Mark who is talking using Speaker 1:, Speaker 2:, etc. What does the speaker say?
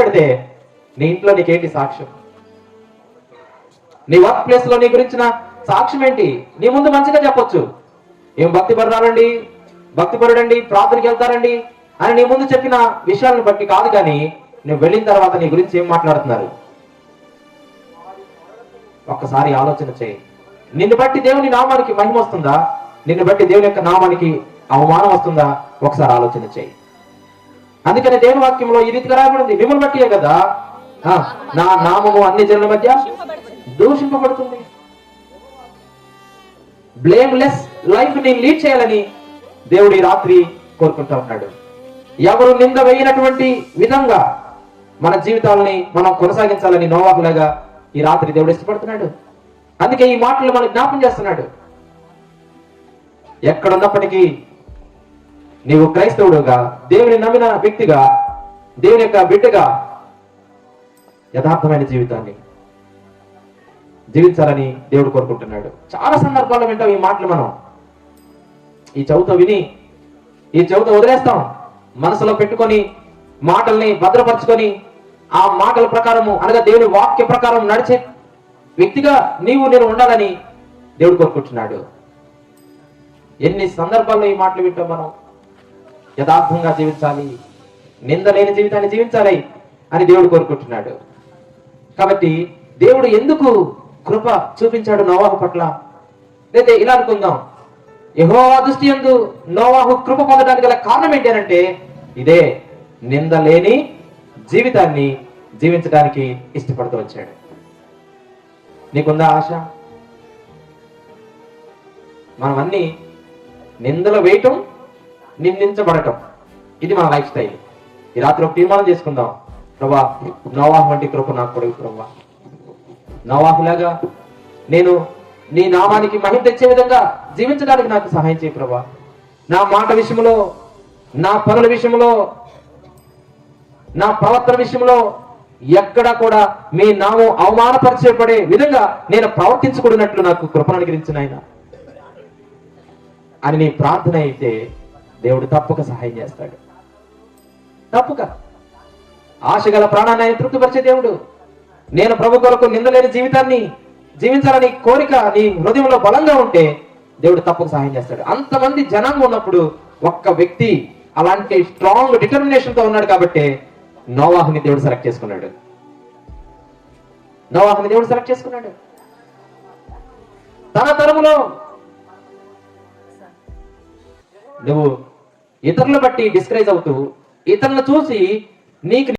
Speaker 1: పెడితే నీ ఇంట్లో నీకేంటి సాక్ష్యం? నీ వర్క్ ప్లేస్ లో నీ గురించిన సాక్ష్యం ఏంటి? నీ ముందు మంచిగా చెప్పొచ్చు, ఏం భక్తిపరురాలండి, భక్తిపరుడండి, ప్రార్థనకి వెళ్తారండి అని నీ ముందు చెప్పిన విషయాలను బట్టి కాదు, కానీ నువ్వు వెళ్ళిన తర్వాత నీ గురించి ఏం మాట్లాడుతున్నారు ఒక్కసారి ఆలోచన చేయి. నిన్ను బట్టి దేవుని నామానికి మహిమ వస్తుందా? నిన్ను బట్టి దేవుని యొక్క నామానికి అవమానం వస్తుందా? ఒకసారి ఆలోచన చేయి. అందుకని దేవుని వాక్యంలో ఈ రీతిగా రాయబడింది, మిమ్మల్ని బట్టియే కదా నా నామము అన్ని జనుల మధ్య దూషింపబడుతుంది. బ్లేమ్లెస్ లైఫ్ ని లీడ్ చేయాలని దేవుడు ఈ రాత్రి కోరుకుంటా ఉన్నాడు. ఎవరు నింద వేయనటువంటి విధంగా మన జీవితాలని మనం కొనసాగించాలని నోవాహులాగా ఈ రాత్రి దేవుడు ఇష్టపడుతున్నాడు. అందుకే ఈ మాటలు మనకు జ్ఞాపం చేస్తున్నాడు. ఎక్కడున్నప్పటికీ నీవు క్రైస్తవుడుగా, దేవుని నమ్మిన వ్యక్తిగా, దేవుని యొక్క బిడ్డగా యథార్థమైన జీవితాన్ని జీవించాలని దేవుడు కోరుకుంటున్నాడు. చాలా సందర్భాల్లో వింటాం ఈ మాటలు. మనం ఈ చెవుతో విని ఈ చెవుతో వదిలేస్తాం, మనసులో పెట్టుకొని మాటల్ని భద్రపరుచుకొని ఆ మాటల ప్రకారము అనగా దేవుని వాక్య ప్రకారం నడిచే వ్యక్తిగా నేను ఉండాలని దేవుడు కోరుకుంటున్నాడు. ఎన్ని సందర్భాల్లో ఈ మాటలు వింటాం మనం. యథార్థంగా జీవించాలి, నింద లేని జీవితాన్ని జీవించాలి అని దేవుడు కోరుకుంటున్నాడు. కాబట్టి దేవుడు ఎందుకు కృప చూపించాడు నోవాహు పట్ల? లేదా ఇలా అనుకుందాం, యెహోవా దృష్టి యందు నోవాహు కృప పొందడానికి గల కారణం ఏంటి అంటే ఇదే, నింద లేని జీవితాన్ని జీవించడానికి ఇష్టపడుతూ వచ్చాడు. నీకుందా ఆశ? మనం అన్ని నిందలు వేయటం, నిందించబడటం, ఇది మన లైఫ్ స్టైల్. ఈ రాత్రి ఒక తీర్మానం చేసుకుందాం, ప్రభా నోవాహు వంటి కృప నాకు కొడుకు ప్రభా, నోవాహులాగా నేను నీ నామానికి మహిమ తెచ్చే విధంగా జీవించడానికి నాకు సహాయం చేయి ప్రభా. నా మాట విషయంలో, నా పనుల విషయంలో, నా ప్రవర్తన విషయంలో ఎక్కడా కూడా మీ నామం అవమానపరచబడే విధంగా నేను ప్రవర్తించకూడనట్లు నాకు కృపను అనుగ్రహించిన ఆయన అని నీ ప్రార్థన అయితే దేవుడు తప్పక సహాయం చేస్తాడు. తప్పక. ఆశగల ప్రాణాన్ని ఆయన తృప్తిపరిచే దేవుడు. నేను ప్రభు కొరకు నిందలేని జీవితాన్ని జీవించాలని కోరిక నీ హృదయంలో బలంగా ఉంటే దేవుడు తప్పక సహాయం చేస్తాడు. అంతమంది జనాంగం ఉన్నప్పుడు ఒక్క వ్యక్తి అలాంటి స్ట్రాంగ్ డిటర్మినేషన్ తో ఉన్నాడు కాబట్టి నోవాహుని దేవుడు సెలెక్ట్ చేసుకున్నాడు. నోవాహుని దేవుడు సెలెక్ట్ చేసుకున్నాడు. తన తరములో నువ్వు ఇతరుల బట్టి డిస్కరేజ్ అవుతూ, ఇతరులను చూసి నీకు